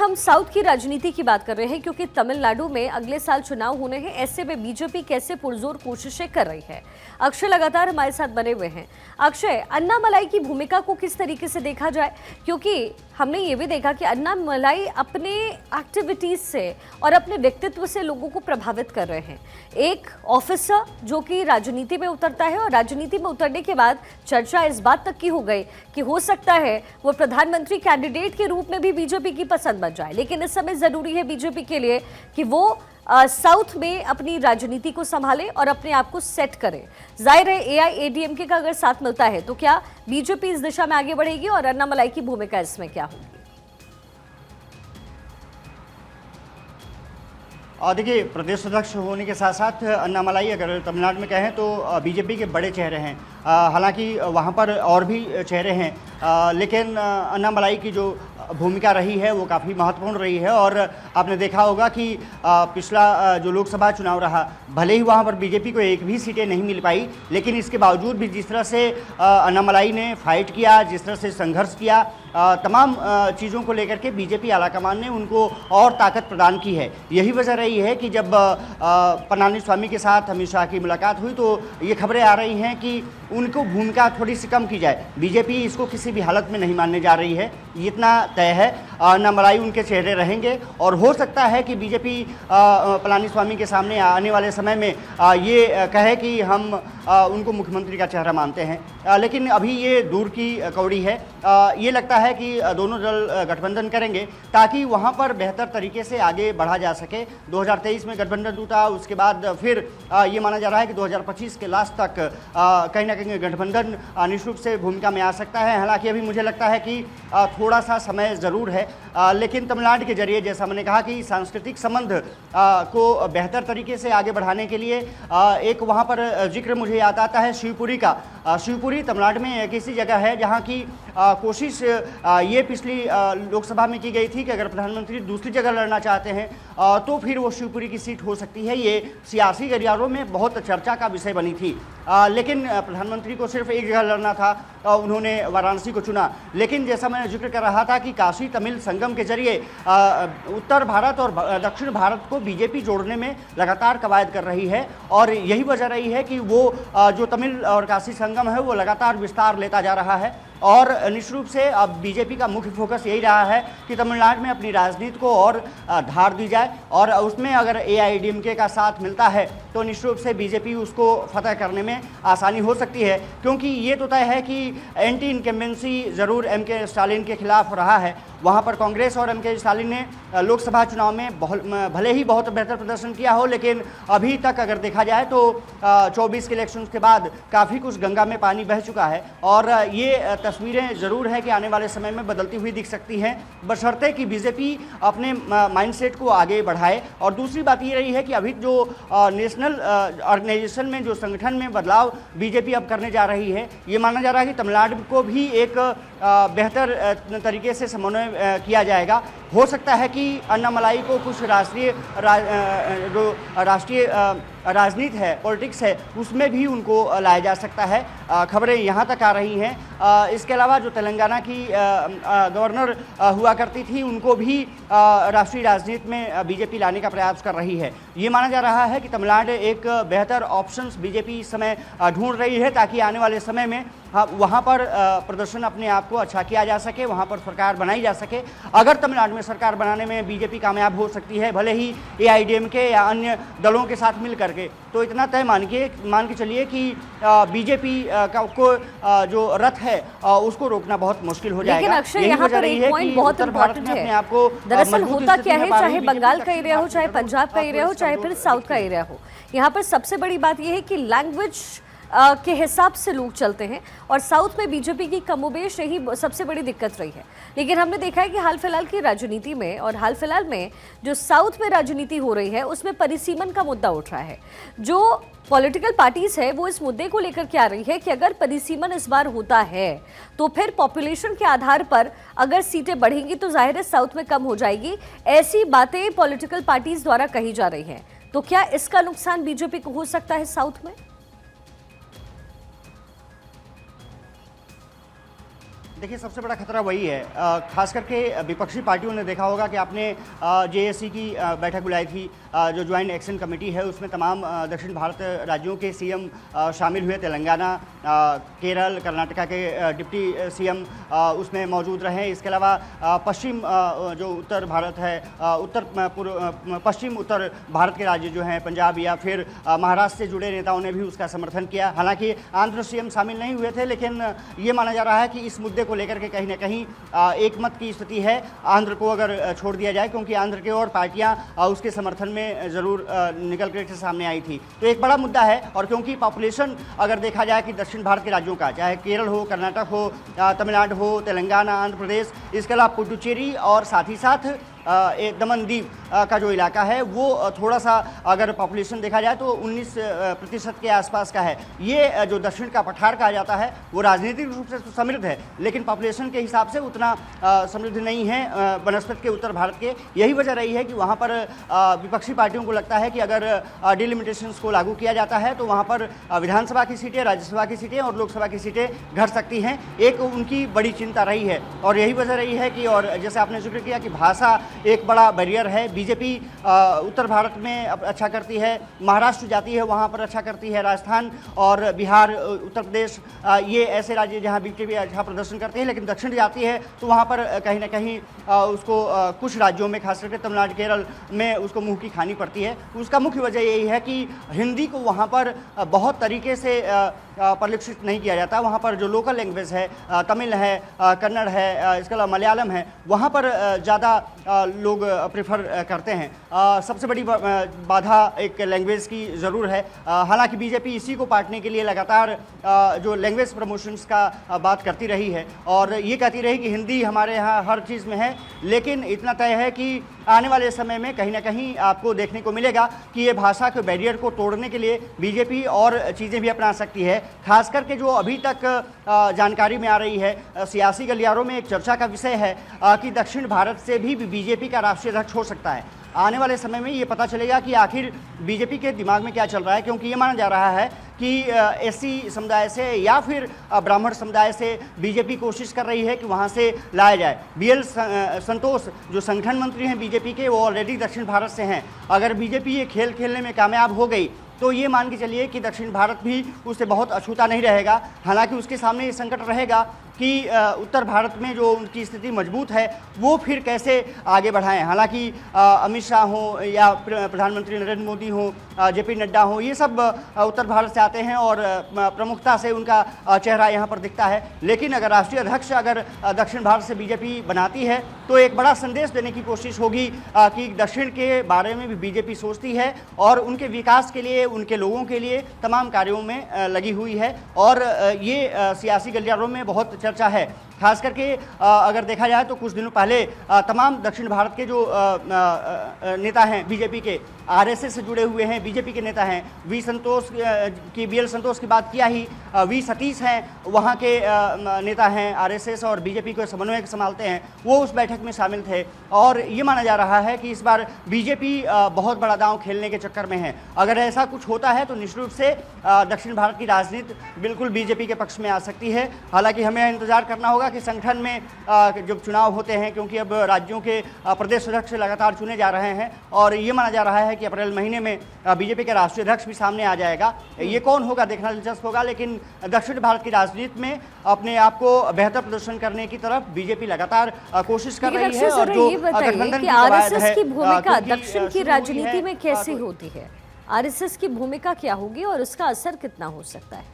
हम साउथ की राजनीति की बात कर रहे हैं क्योंकि तमिलनाडु में अगले साल चुनाव होने हैं। ऐसे में बीजेपी कैसे पुरजोर कोशिशें कर रही है। अक्षय लगातार हमारे साथ बने हुए हैं। अक्षय, अन्नामलाई की भूमिका को किस तरीके से देखा जाए, क्योंकि हमने ये भी देखा कि अन्नामलाई अपने एक्टिविटीज से और अपने व्यक्तित्व से लोगों को प्रभावित कर रहे हैं। एक ऑफिसर जो कि राजनीति में उतरता है और राजनीति में उतरने के बाद चर्चा इस बात तक की हो गई कि हो सकता है वो प्रधानमंत्री कैंडिडेट के रूप में भी बीजेपी की पसंद बन जाए। लेकिन इस समय जरूरी है बीजेपी के लिए कि वो साउथ में अपनी राजनीति को संभाले और अपने आप को सेट करे। जाहिर है एआईएडीएमके का अगर साथ मिलता है तो क्या बीजेपी इस दिशा में आगे बढ़ेगी और अन्नामलाई की भूमिका इसमें क्या होगी? देखिए, प्रदेश अध्यक्ष होने के साथ साथ अन्नामलाई अगर तमिलनाडु में कहें तो बीजेपी के बड़े चेहरे हैं। हालांकि वहां पर और भी चेहरे हैं, लेकिन अन्नामलाई की जो भूमिका रही है वो काफ़ी महत्वपूर्ण रही है। और आपने देखा होगा कि पिछला जो लोकसभा चुनाव रहा, भले ही वहाँ पर बीजेपी को एक भी सीटें नहीं मिल पाई, लेकिन इसके बावजूद भी जिस तरह से अन्नामलाई ने फाइट किया, जिस तरह से संघर्ष किया, तमाम चीज़ों को लेकर के बीजेपी आलाकमान ने उनको और ताकत प्रदान की है। यही वजह रही है कि जब पलानीस्वामी के साथ अमित शाह की मुलाकात हुई तो ये खबरें आ रही हैं कि उनको भूमिका थोड़ी सी कम की जाए। बीजेपी इसको किसी भी हालत में नहीं मानने जा रही है, इतना तय है। अन्नामलाई उनके चेहरे रहेंगे और हो सकता है कि बीजेपी पलानीस्वामी के सामने आने वाले समय में ये कहे कि हम उनको मुख्यमंत्री का चेहरा मानते हैं, लेकिन अभी ये दूर की कौड़ी है। ये लगता है कि दोनों दल गठबंधन करेंगे ताकि वहाँ पर बेहतर तरीके से आगे बढ़ा जा सके। 2023 में गठबंधन टूटा, उसके बाद फिर ये माना जा रहा है कि 2025 के लास्ट तक कहीं ना कहीं गठबंधन निश्चित रूप से भूमिका में आ सकता है। हालांकि अभी मुझे लगता है कि थोड़ा सा समय ज़रूर है, लेकिन तमिलनाडु के जरिए, जैसा मैंने कहा कि सांस्कृतिक संबंध को बेहतर तरीके से आगे बढ़ाने के लिए एक वहाँ पर जिक्र मुझे याद आता है शिवपुरी का। शिवपुरी तमिलनाडु में एक ऐसी जगह है जहाँ की कोशिश ये पिछली लोकसभा में की गई थी कि अगर प्रधानमंत्री दूसरी जगह लड़ना चाहते हैं तो फिर वो शिवपुरी की सीट हो सकती है। ये सियासी गलियारों में बहुत चर्चा का विषय बनी थी, लेकिन प्रधानमंत्री को सिर्फ एक जगह लड़ना था, उन्होंने वाराणसी को चुना। लेकिन जैसा मैंने जिक्र कर रहा था कि काशी तमिल संगम के जरिए उत्तर भारत और दक्षिण भारत को बीजेपी जोड़ने में लगातार कवायद कर रही है और यही वजह रही है कि वो जो तमिल और काशी संगम है वो लगातार विस्तार लेता जा रहा है। और निश्चित रूप से अब बीजेपी का मुख्य फोकस यही रहा है कि तमिलनाडु में अपनी राजनीति को और धार दी जाए और उसमें अगर एआईएडीएमके का साथ मिलता है तो निश्चित रूप से बीजेपी उसको फतह करने में आसानी हो सकती है। क्योंकि ये तो तय है कि एंटी इनकम्बेंसी ज़रूर एमके स्टालिन के खिलाफ रहा है। वहाँ पर कांग्रेस और एमके स्टालिन ने लोकसभा चुनाव में भले ही बहुत बेहतर प्रदर्शन किया हो, लेकिन अभी तक अगर देखा जाए तो 24 के इलेक्शंस के बाद काफ़ी कुछ गंगा में पानी बह चुका है और ये तस्वीरें ज़रूर है कि आने वाले समय में बदलती हुई दिख सकती हैं, बशर्ते कि बीजेपी अपने माइंडसेट को आगे बढ़ाए। और दूसरी बात ये रही है कि अभी जो नेशनल ऑर्गेनाइजेशन में, जो संगठन में बदलाव बीजेपी अब करने जा रही है, ये माना जा रहा है कि तमिलनाडु को भी एक बेहतर तरीके से समन्वय किया जाएगा। हो सकता है कि अन्नामलाई को कुछ राष्ट्रीय राजनीति है, पॉलिटिक्स है, उसमें भी उनको लाया जा सकता है। खबरें यहाँ तक आ रही हैं। इसके अलावा जो तेलंगाना की गवर्नर हुआ करती थी, उनको भी राष्ट्रीय राजनीति में बीजेपी लाने का प्रयास कर रही है। ये माना जा रहा है कि तमिलनाडु एक बेहतर ऑप्शंस बीजेपी इस समय ढूंढ रही है ताकि आने वाले समय में वहाँ पर प्रदर्शन अपने आप को अच्छा किया जा सके, वहाँ पर सरकार बनाई जा सके। अगर तमिलनाडु में सरकार बनाने में बीजेपी कामयाब हो सकती है, भले ही एआईएडीएमके या अन्य दलों के साथ मिल करके, तो इतना तय मान के चलिए कि बीजेपी को जो रथ है उसको रोकना बहुत मुश्किल हो जाएगा। लेकिन अक्षय, यहाँ पर एक पॉइंट बहुत इंपॉर्टेंट है। दरअसल होता क्या है, चाहे बंगाल का एरिया हो, चाहे पंजाब का एरिया हो, चाहे फिर साउथ का एरिया हो, यहाँ पर सबसे बड़ी बात यह है कि लैंग्वेज के हिसाब से लोग चलते हैं और साउथ में बीजेपी की कमोबेश यही सबसे बड़ी दिक्कत रही है। लेकिन हमने देखा है कि हाल फिलहाल की राजनीति में और हाल फिलहाल में जो साउथ में राजनीति हो रही है उसमें परिसीमन का मुद्दा उठ रहा है। जो पॉलिटिकल पार्टीज है वो इस मुद्दे को लेकर के आ रही है कि अगर परिसीमन इस बार होता है तो फिर पॉपुलेशन के आधार पर अगर सीटें बढ़ेंगी तो जाहिर है साउथ में कम हो जाएगी। ऐसी बातें पॉलिटिकल पार्टीज द्वारा कही जा रही हैं। तो क्या इसका नुकसान बीजेपी को हो सकता है साउथ में? देखिए, सबसे बड़ा खतरा वही है। खास करके विपक्षी पार्टियों ने देखा होगा कि आपने जेएसी की बैठक बुलाई थी, जो ज्वाइंट एक्शन कमेटी है, उसमें तमाम दक्षिण भारत राज्यों के सीएम शामिल हुए। तेलंगाना, केरल, कर्नाटका के डिप्टी सीएम उसमें मौजूद रहे। इसके अलावा पश्चिम जो उत्तर भारत है, पश्चिम उत्तर भारत के राज्य जो हैं, पंजाब या फिर महाराष्ट्र से जुड़े नेताओं ने भी उसका समर्थन किया। हालांकि आंध्र सीएम शामिल नहीं हुए थे, लेकिन ये माना जा रहा है कि इस मुद्दे को लेकर के कहीं ना कहीं एक मत की स्थिति है आंध्र को अगर छोड़ दिया जाए, क्योंकि आंध्र के और पार्टियां उसके समर्थन में ज़रूर निकल कर के सामने आई थी। तो एक बड़ा मुद्दा है। और क्योंकि पॉपुलेशन अगर देखा जाए कि दक्षिण भारत के राज्यों का, चाहे केरल हो, कर्नाटक हो, तमिलनाडु हो, तेलंगाना, आंध्र प्रदेश, इसके अलावा पुडुचेरी और साथ ही साथ दमन दीव का जो इलाका है वो थोड़ा सा अगर पॉपुलेशन देखा जाए तो 19% के आसपास का है। ये जो दक्षिण का पठार कहा जाता है वो राजनीतिक रूप से तो समृद्ध है, लेकिन पॉपुलेशन के हिसाब से उतना समृद्ध नहीं है बनस्पत के उत्तर भारत के। यही वजह रही है कि वहाँ पर विपक्षी पार्टियों को लगता है कि अगर डिलिमिटेशंस को लागू किया जाता है तो वहाँ पर विधानसभा की सीटें, राज्यसभा की सीटें और लोकसभा की सीटें घट सकती हैं। एक उनकी बड़ी चिंता रही है और यही वजह रही है कि, और जैसे आपने जिक्र किया कि भाषा एक बड़ा बैरियर है। बीजेपी उत्तर भारत में अच्छा करती है, महाराष्ट्र जाती है वहाँ पर अच्छा करती है, राजस्थान और बिहार, उत्तर प्रदेश, ये ऐसे राज्य जहाँ बीजेपी अच्छा प्रदर्शन करती है, लेकिन दक्षिण जाती है तो वहाँ पर कहीं ना कहीं उसको कुछ राज्यों में, खास करके तमिलनाडु, केरल में उसको मुँह की खानी पड़ती है। उसका मुख्य वजह यही है कि हिंदी को वहाँ पर बहुत तरीके से परिलक्षित नहीं किया जाता। वहाँ पर जो लोकल लैंग्वेज है, तमिल है, कन्नड़ है, इसके अलावा मलयालम है, वहाँ पर ज़्यादा लोग प्रेफर करते हैं। सबसे बड़ी बाधा एक लैंग्वेज की ज़रूर है। हालांकि बीजेपी इसी को पाटने के लिए लगातार जो लैंग्वेज प्रमोशंस का बात करती रही है और ये कहती रही कि हिंदी हमारे यहाँ हर चीज़ में है, लेकिन इतना तय है कि आने वाले समय में कहीं ना कहीं आपको देखने को मिलेगा कि ये भाषा के बैरियर को तोड़ने के लिए बीजेपी और चीज़ें भी अपना सकती है। खास करके जो अभी तक जानकारी में आ रही है, सियासी गलियारों में एक चर्चा का विषय है कि दक्षिण भारत से भी बीजेपी का राष्ट्रीय अध्यक्ष हो सकता है। आने वाले समय में ये पता चलेगा कि आखिर बीजेपी के दिमाग में क्या चल रहा है, क्योंकि ये माना जा रहा है कि एससी समुदाय से या फिर ब्राह्मण समुदाय से बीजेपी कोशिश कर रही है कि वहाँ से लाया जाए। बीएल संतोष जो संगठन मंत्री हैं बीजेपी के, वो ऑलरेडी दक्षिण भारत से हैं। अगर बीजेपी ये खेल खेलने में कामयाब हो गई तो ये मान के चलिए कि दक्षिण भारत भी उससे बहुत अछूता नहीं रहेगा। हालांकि उसके सामने ये संकट रहेगा कि उत्तर भारत में जो उनकी स्थिति मजबूत है वो फिर कैसे आगे बढ़ाएं। हालांकि अमित शाह हो या प्रधानमंत्री नरेंद्र मोदी हो, जेपी नड्डा हो, ये सब उत्तर भारत से आते हैं और प्रमुखता से उनका चेहरा यहाँ पर दिखता है। लेकिन अगर राष्ट्रीय अध्यक्ष अगर दक्षिण भारत से बीजेपी बनाती है तो एक बड़ा संदेश देने की कोशिश होगी कि दक्षिण के बारे में भी बीजेपी सोचती है और उनके विकास के लिए, उनके लोगों के लिए तमाम कार्यों में लगी हुई है। और ये सियासी गलियारों में बहुत चर्चा है। खास करके अगर देखा जाए तो कुछ दिनों पहले तमाम दक्षिण भारत के जो नेता हैं बीजेपी के, आरएसएस से जुड़े हुए हैं, बीजेपी के नेता हैं, बीएल संतोष की बात किया ही, वी सतीश हैं, वहाँ के नेता हैं, आरएसएस और बीजेपी को समन्वय संभालते हैं, वो उस बैठक में शामिल थे। और ये माना जा रहा है कि इस बार बीजेपी बहुत बड़ा दांव खेलने के चक्कर में है। अगर ऐसा कुछ होता है तो निश्चित रूप से दक्षिण भारत की राजनीति बिल्कुल बीजेपी के पक्ष में आ सकती है। हालांकि हमें इंतजार करना होगा कि संगठन में जब चुनाव होते हैं, क्योंकि अब राज्यों के प्रदेश अध्यक्ष लगातार चुने जा रहे हैं और ये माना जा रहा है कि अप्रैल महीने में बीजेपी का राष्ट्रीय अध्यक्ष भी सामने आ जाएगा। ये कौन होगा देखना दिलचस्प होगा, लेकिन दक्षिण भारत की राजनीति में अपने आप को बेहतर प्रदर्शन करने की तरफ बीजेपी लगातार कोशिश कर रही है। और जो गठबंधन की आरएसएस की भूमिका दक्षिण की राजनीति में कैसी होती है, आरएसएस की भूमिका क्या होगी और इसका असर कितना हो सकता है?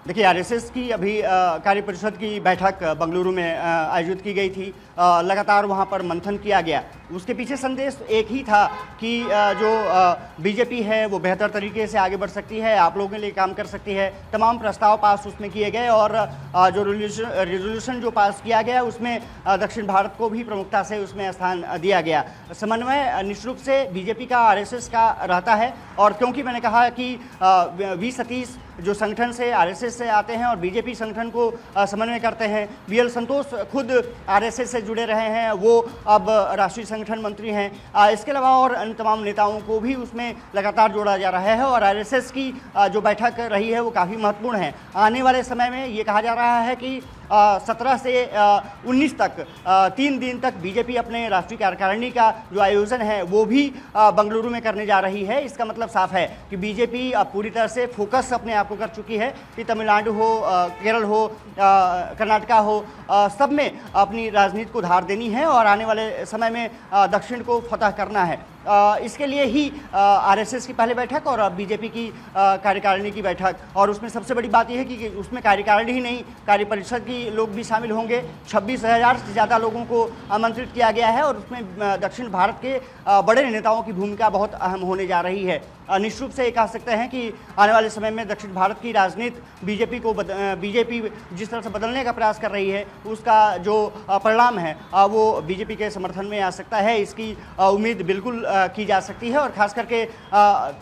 देखिए, आरएसएस की अभी कार्य परिषद की बैठक बंगलुरु में आयोजित की गई थी। लगातार वहां पर मंथन किया गया। उसके पीछे संदेश एक ही था कि जो बीजेपी है वो बेहतर तरीके से आगे बढ़ सकती है, आप लोगों के लिए काम कर सकती है। तमाम प्रस्ताव पास उसमें किए गए और जो रेजोल्यूशन जो पास किया गया उसमें दक्षिण भारत को भी प्रमुखता से उसमें स्थान दिया गया। समन्वय निश्चित रूप से बीजेपी का, आरएसएस का रहता है। और क्योंकि मैंने कहा कि वी सतीश जो संगठन से आरएसएस से आते हैं और बीजेपी संगठन को समन्वय करते हैं। बीएल संतोष खुद आरएसएस से जुड़े रहे हैं, वो अब राष्ट्रीय संगठन मंत्री हैं। इसके अलावा और अन्य तमाम नेताओं को भी उसमें लगातार जोड़ा जा रहा है और आरएसएस की जो बैठक रही है वो काफ़ी महत्वपूर्ण है। आने वाले समय में ये कहा जा रहा है कि 17 से 19 तक 3 दिन तक बीजेपी अपने राष्ट्रीय कार्यकारिणी का जो आयोजन है वो भी बंगलुरु में करने जा रही है। इसका मतलब साफ है कि बीजेपी अब पूरी तरह से फोकस अपने आप को कर चुकी है कि तमिलनाडु हो, केरल हो, कर्नाटका हो, सब में अपनी राजनीति को धार देनी है और आने वाले समय में दक्षिण को फतह करना है। इसके लिए ही आरएसएस की पहले बैठक और अब बीजेपी की कार्यकारिणी की बैठक, और उसमें सबसे बड़ी बात यह है कि उसमें कार्यकारिणी ही नहीं, कार्यपरिषद की लोग भी शामिल होंगे। 26,000 से ज़्यादा लोगों को आमंत्रित किया गया है और उसमें दक्षिण भारत के बड़े नेताओं की भूमिका बहुत अहम होने जा रही है। निश्चित रूप से ये कह सकते हैं कि आने वाले समय में दक्षिण भारत की राजनीति बीजेपी जिस तरह से बदलने का प्रयास कर रही है उसका जो परिणाम है वो बीजेपी के समर्थन में आ सकता है। इसकी उम्मीद बिल्कुल की जा सकती है और खास करके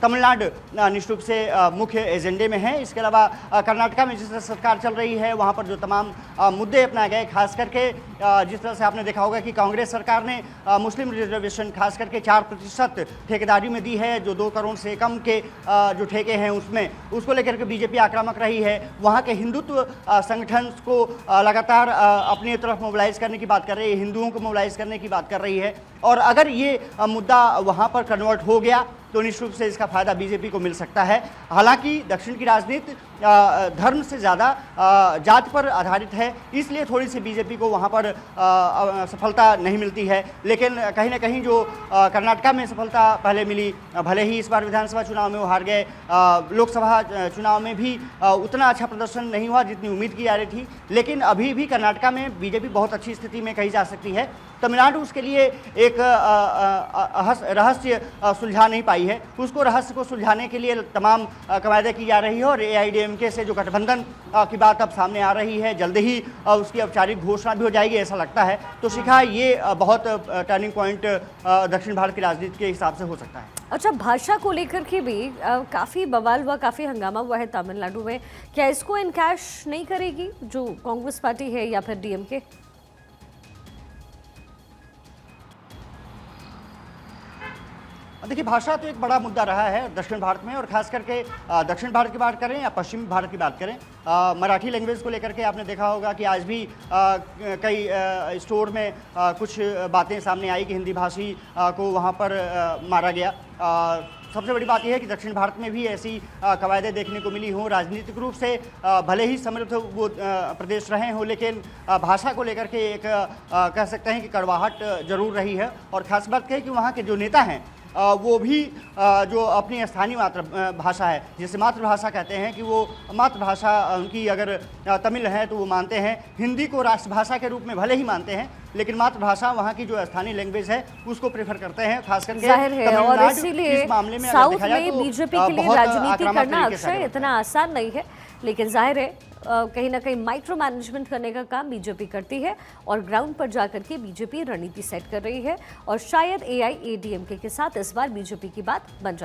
तमिलनाडु निश्चित रूप से मुख्य एजेंडे में है। इसके अलावा कर्नाटका में जिस तरह सरकार चल रही है वहाँ पर जो तमाम मुद्दे अपनाए गए, खास करके जिस तरह से आपने देखा होगा कि कांग्रेस सरकार ने मुस्लिम रिजर्वेशन खास करके 4% ठेकेदारी में दी है, जो 2 करोड़ से कम के जो ठेके हैं उसमें, उसको लेकर के बीजेपी आक्रामक रही है। वहाँ के हिंदुत्व संगठन को लगातार अपनी तरफ मोबिलाइज करने की बात कर रही है, हिंदुओं को मोबिलाइज करने की बात कर रही है और अगर ये मुद्दा वहाँ पर कन्वर्ट हो गया तो निश्चित रूप से इसका फायदा बीजेपी को मिल सकता है। हालांकि दक्षिण की राजनीति धर्म से ज़्यादा जात पर आधारित है, इसलिए थोड़ी सी बीजेपी को वहाँ पर सफलता नहीं मिलती है। लेकिन कहीं ना कहीं जो कर्नाटका में सफलता पहले मिली, भले ही इस बार विधानसभा चुनाव में वो हार गए, लोकसभा चुनाव में भी उतना अच्छा प्रदर्शन नहीं हुआ जितनी उम्मीद की जा रही थी, लेकिन अभी भी कर्नाटका में बीजेपी बहुत अच्छी स्थिति में कही जा सकती है। तमिलनाडु उसके लिए एक रहस्य सुलझा नहीं पाई है, उसको रहस्य को सुलझाने के लिए तमाम कवायदें की जा रही है और एआईएडीएमके से जो गठबंधन की बात अब सामने आ रही है, जल्द ही उसकी औपचारिक घोषणा भी हो जाएगी ऐसा लगता है। तो शिखा, ये बहुत टर्निंग पॉइंट दक्षिण भारत की राजनीति के हिसाब से हो सकता है। अच्छा, भाषा को लेकर के भी काफ़ी बवाल हुआ, काफ़ी हंगामा हुआ है तमिलनाडु में। क्या इसको इनकैश नहीं करेगी जो कांग्रेस पार्टी है या फिर डीएमके? देखिए, भाषा तो एक बड़ा मुद्दा रहा है दक्षिण भारत में और ख़ास करके दक्षिण भारत की बात करें या पश्चिमी भारत की बात करें, मराठी लैंग्वेज को लेकर के आपने देखा होगा कि आज भी कई स्टोर में कुछ बातें सामने आई कि हिंदी भाषी को वहाँ पर मारा गया। सबसे बड़ी बात यह है कि दक्षिण भारत में भी ऐसी कवायदें देखने को मिली हों। राजनीतिक रूप से भले ही समृद्ध वो प्रदेश रहे हों, लेकिन भाषा को लेकर के एक कह सकते हैं कि कड़वाहट जरूर रही है। और ख़ास बात है कि वहाँ के जो नेता हैं वो भी जो अपनी स्थानीय भाषा है, जिसे मातृभाषा कहते हैं, कि वो मातृभाषा उनकी अगर तमिल है तो वो मानते हैं, हिंदी को राष्ट्रभाषा के रूप में भले ही मानते हैं, लेकिन मातृभाषा वहाँ की जो स्थानीय लैंग्वेज है उसको प्रेफर करते हैं। खास करके जाहिर है, और इसीलिए साउथ में बीजेपी के लिए राजनीति करना अक्षय इतना आसान नहीं है, लेकिन जाहिर है कहीं ना कहीं माइक्रो मैनेजमेंट करने का काम बीजेपी करती है और ग्राउंड पर जाकर के बीजेपी रणनीति सेट कर रही है और शायद एआईएडीएमके के साथ इस बार बीजेपी की बात बन जाए।